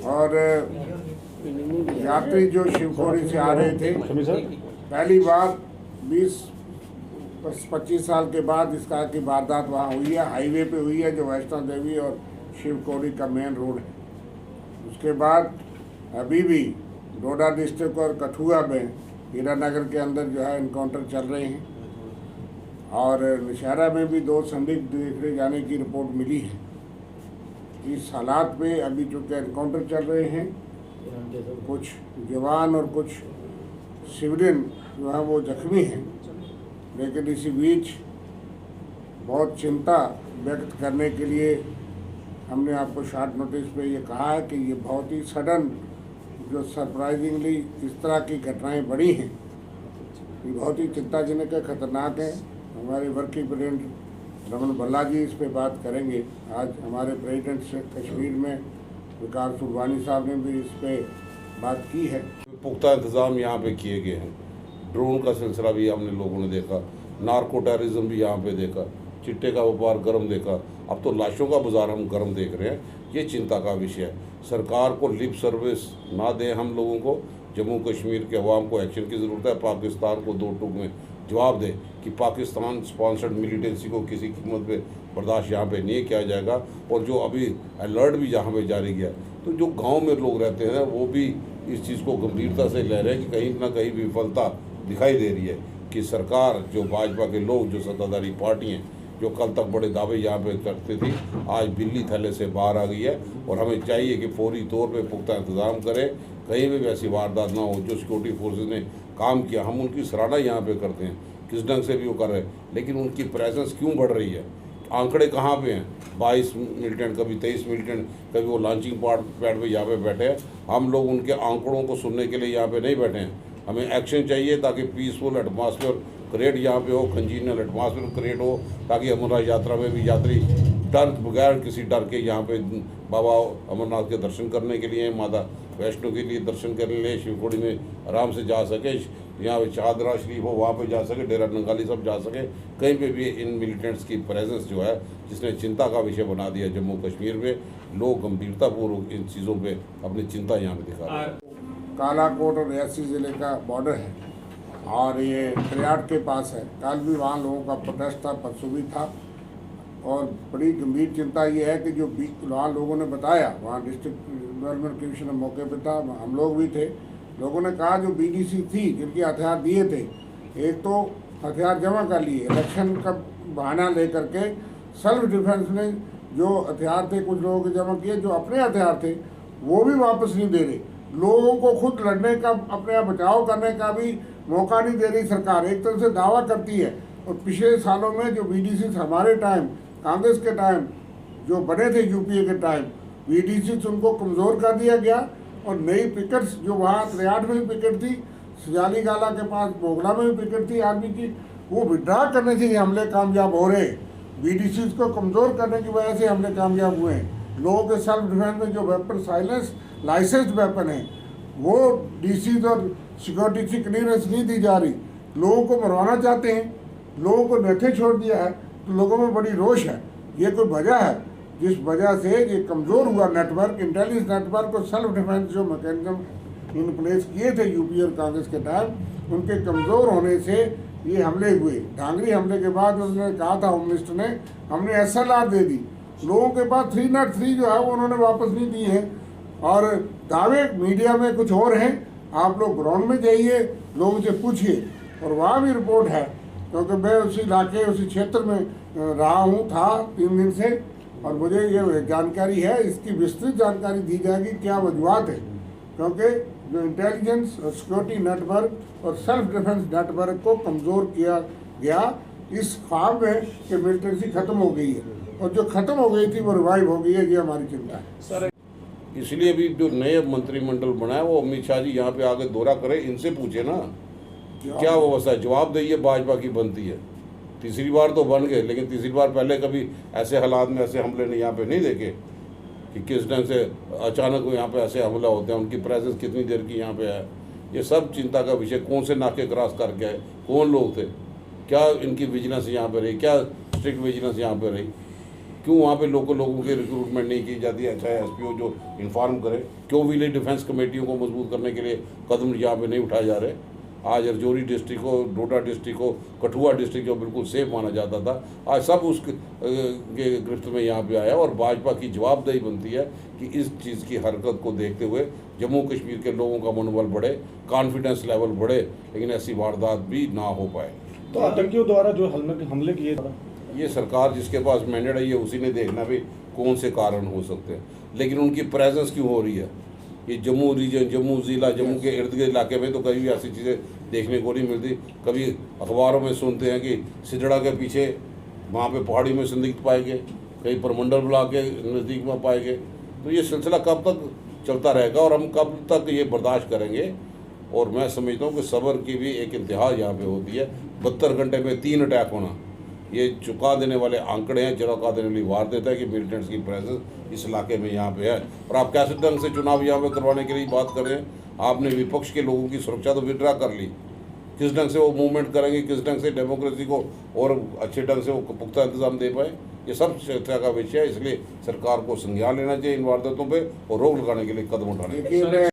और यात्री जो शिवखोड़ी से आ रहे थे, पहली बार 20-25 साल के बाद इस तरह की वारदात वहाँ हुई है। हाईवे पे हुई है जो वैष्णो देवी और शिवखोड़ी का मेन रोड है। उसके बाद अभी भी डोडा डिस्ट्रिक्ट और कठुआ में हीरानगर के अंदर जो है इनकाउंटर चल रहे हैं और नौशहरा में भी 2 संदिग्ध देखे जाने की रिपोर्ट मिली है। इस हालात में अभी चूँकि इनकाउंटर चल रहे हैं, कुछ जवान और कुछ सिविलियन जो है वो जख्मी हैं, लेकिन इसी बीच बहुत चिंता व्यक्त करने के लिए हमने आपको शॉर्ट नोटिस पे ये कहा है कि ये बहुत ही सडन जो सरप्राइजिंगली इस तरह की घटनाएं बढ़ी हैं, ये बहुत ही चिंताजनक है, खतरनाक है। हमारे वर्किंग प्रेसिडेंट रमन भल्ला जी इस पे बात करेंगे। आज हमारे प्रेसिडेंट से कश्मीर में विकास सुरवानी साहब ने भी इस पे बात की है। पुख्ता इंतज़ाम यहाँ पे किए गए हैं। ड्रोन का सिलसिला भी हमने लोगों ने देखा, नार्को टेररिज्म भी यहाँ पे देखा, चिट्टे का व्यापार गर्म देखा, अब तो लाशों का बाजार हम गर्म देख रहे हैं। ये चिंता का विषय है। सरकार को लिप सर्विस ना दें हम लोगों को, जम्मू कश्मीर के अवाम को एक्शन की ज़रूरत है। पाकिस्तान को 2 टूक में जवाब दें कि पाकिस्तान स्पॉन्सर्ड मिलिटेंसी को किसी कीमत पे बर्दाश्त यहाँ पे नहीं किया जाएगा। और जो अभी अलर्ट भी यहाँ पे जारी किया, तो जो गांव में लोग रहते हैं वो भी इस चीज़ को गंभीरता से ले रहे हैं कि कहीं ना कहीं विफलता दिखाई दे रही है कि सरकार, जो भाजपा के लोग, जो सत्ताधारी पार्टी हैं, जो कल तक बड़े दावे यहाँ पे करते थी, आज बिल्ली थैले से बाहर आ गई है। और हमें चाहिए कि फौरी तौर पे पुख्ता इंतज़ाम करें, कहीं भी वैसी वारदात ना हो। जो सिक्योरिटी फोर्सेज ने काम किया, हम उनकी सराहना यहाँ पे करते हैं, किस ढंग से भी वो कर रहे हैं, लेकिन उनकी प्रेजेंस क्यों बढ़ रही है? आंकड़े कहाँ पे हैं? 22 मिलिटेंट, कभी 23 मिलिटेंट, कभी वो लॉन्चिंग पैड पे यहाँ पे बैठे हैं। हम लोग उनके आंकड़ों को सुनने के लिए यहाँ पे नहीं बैठे हैं। हमें एक्शन चाहिए ताकि पीसफुल एटमॉस्फेयर क्रिएट यहाँ पे हो, कंजीनियल एटमॉस्फेयर क्रिएट हो, ताकि अमरनाथ यात्रा में भी यात्री डर बगैर किसी डर के यहाँ पे बाबा अमरनाथ के दर्शन करने के लिए, माता वैष्णो के लिए दर्शन करने के लिए शिवखोड़ी में आराम से जा सके, यहाँ पे शाहदरा शरीफ हो वहाँ पे जा सके, डेरा नंगाली सब जा सके। कहीं पे भी इन मिलिटेंट्स की प्रेजेंस जो है, जिसने चिंता का विषय बना दिया जम्मू कश्मीर में, लोग गंभीरतापूर्वक इन चीज़ों पे अपनी चिंता यहाँ पे दिखा रहे हैं। कालाकोट और रियासी ज़िले का बॉर्डर है और ये त्रियाट के पास है। कल भी वहाँ लोगों का प्रोटेस्ट था, परसों भी था। और बड़ी गंभीर चिंता ये है कि जो वहाँ लोगों ने बताया, वहाँ डिस्ट्रिक्ट डेवलपमेंट कमिश्नर मौके पे था, हम लोग भी थे। लोगों ने कहा जो बीडीसी थी, जिनके हथियार दिए थे, एक तो हथियार जमा कर लिए, इलेक्शन का बहाना लेकर के सेल्फ डिफेंस में जो हथियार थे कुछ लोगों के जमा किए, जो अपने हथियार थे वो भी वापस नहीं दे रहे। लोगों को खुद लड़ने का, अपने आप बचाव करने का भी मौका नहीं दे रही सरकार। एक तरह से दावा करती है। और पिछले सालों में जो बीडीसी हमारे टाइम, कांग्रेस के टाइम जो बने थे, यूपीए के टाइम, बीडीसी उनको कमज़ोर कर दिया गया। और नई पिकेट्स जो वहाँ त्रियाट में भी पिकेट थी, सजाली गाला के पास बोगला में भी पिकेट थी आर्मी की, वो विड्रा करने से ये हमले कामयाब हो रहे। बीडीसी को कमज़ोर करने की वजह से हमले कामयाब हुए हैं। लोगों के सेल्फ डिफेंस में जो वेपन साइलेंस लाइसेंस्ड वेपन है, वो डीसी और सिक्योरिटी की क्लियरेंस नहीं दी जा रही। लोगों को मरवाना चाहते हैं, लोगों को नथे छोड़ दिया है, तो लोगों में बड़ी रोष है। ये कोई वजह है जिस वजह से ये कमज़ोर हुआ नेटवर्क, इंटेलिजेंस नेटवर्क और सेल्फ डिफेंस जो मैकेनिज्म इन प्लेस किए थे यूपी और कांग्रेस के टाइम, उनके कमज़ोर होने से ये हमले हुए। डांगरी हमले के बाद उन्होंने कहा था, होम मिनिस्टर ने, हमने SLR दे दी। लोगों के पास 303 जो है वो उन्होंने वापस नहीं दी है। और दावे मीडिया में कुछ और हैं। आप लोग ग्राउंड में जाइए, लोगों से पूछिए, और वहाँ भी रिपोर्ट है, क्योंकि मैं उसी इलाके, उसी क्षेत्र में रहा हूँ, था 3 दिन से, और मुझे ये जानकारी है। इसकी विस्तृत जानकारी दी जाएगी क्या वजूहत है, क्योंकि जो इंटेलिजेंस और सिक्योरिटी नेटवर्क और सेल्फ डिफेंस नेटवर्क को कमज़ोर किया गया इस ख्वाब में कि मिलिटेंसी ख़त्म हो गई है, और जो ख़त्म हो गई थी वो रिवाइव हो गई है। ये हमारी चिंता है। इसलिए भी जो नए मंत्रिमंडल बना है, वो अमित शाह जी यहाँ पे आके दौरा करें, इनसे पूछे ना क्या व्यवस्था है। जवाब दहिए भाजपा की बनती है। तीसरी बार तो बन गए, लेकिन तीसरी बार पहले कभी ऐसे हालात में ऐसे हमले ने यहाँ पे नहीं देखे कि किस ढंग से अचानक यहाँ पे ऐसे हमला होते हैं। उनकी प्रेजेंस कितनी देर की यहाँ पे है, ये सब चिंता का विषय। कौन से नाके क्रॉस करके आए, कौन लोग थे, क्या इनकी विजिलेंस यहाँ पे रही, क्या स्ट्रिक्ट विजिलेंस यहाँ पे रही, क्यों वहाँ पे लोगों की रिक्रूटमेंट नहीं की जाती है? चाहे एसपीओ जो इन्फॉर्म करे, क्यों विलेज डिफेंस कमेटियों को मजबूत करने के लिए कदम यहाँ पे नहीं उठाए जा रहे? आज रजौरी डिस्ट्रिक्ट को, डोडा डिस्ट्रिक्ट को, कठुआ डिस्ट्रिक्ट जो बिल्कुल सेफ माना जाता था, आज सब उसके गिरफ्त में यहाँ पे आया। और भाजपा की जवाबदेही बनती है कि इस चीज़ की हरकत को देखते हुए जम्मू कश्मीर के लोगों का मनोबल बढ़े, कॉन्फिडेंस लेवल बढ़े, लेकिन ऐसी वारदात भी ना हो पाए। तो आतंकियों द्वारा जो हमले किए, ये सरकार जिसके पास मैंडेट है, ये उसी ने देखना भी कौन से कारण हो सकते हैं, लेकिन उनकी प्रेजेंस क्यों हो रही है? ये जम्मू रीजन, जम्मू ज़िला, जम्मू के इर्द गिर्द इलाके में तो कभी भी ऐसी चीज़ें देखने को नहीं मिलती। कभी अखबारों में सुनते हैं कि सिजड़ा के पीछे वहाँ पे पहाड़ी में संदिग्ध पाए गए, कहीं परमंडल ब्लॉक के नज़दीक में पाए गए। तो ये सिलसिला कब तक चलता रहेगा और हम कब तक ये बर्दाश्त करेंगे? और मैं समझता हूँ कि सब्र की भी एक इंतहा यहाँ पे होती है। 72 घंटे में 3 अटैक होना, ये चुका देने वाले आंकड़े हैं, चौंका देने वाली वार देता है कि मिलिटेंट्स की प्रेजेंस इस इलाके में यहाँ पे है। और आप कैसे ढंग से चुनाव यहाँ पे करवाने के लिए बात कर रहे हैं? आपने विपक्ष के लोगों की सुरक्षा तो विड्रा कर ली, किस ढंग से वो मूवमेंट करेंगे, किस ढंग से डेमोक्रेसी को और अच्छे ढंग से वो पुख्ता इंतजाम दे पाए? ये सब चर्चा का विषय है। इसलिए सरकार को संज्ञान लेना चाहिए इन वारदातों पर और रोक लगाने के लिए कदम उठाने चाहिए।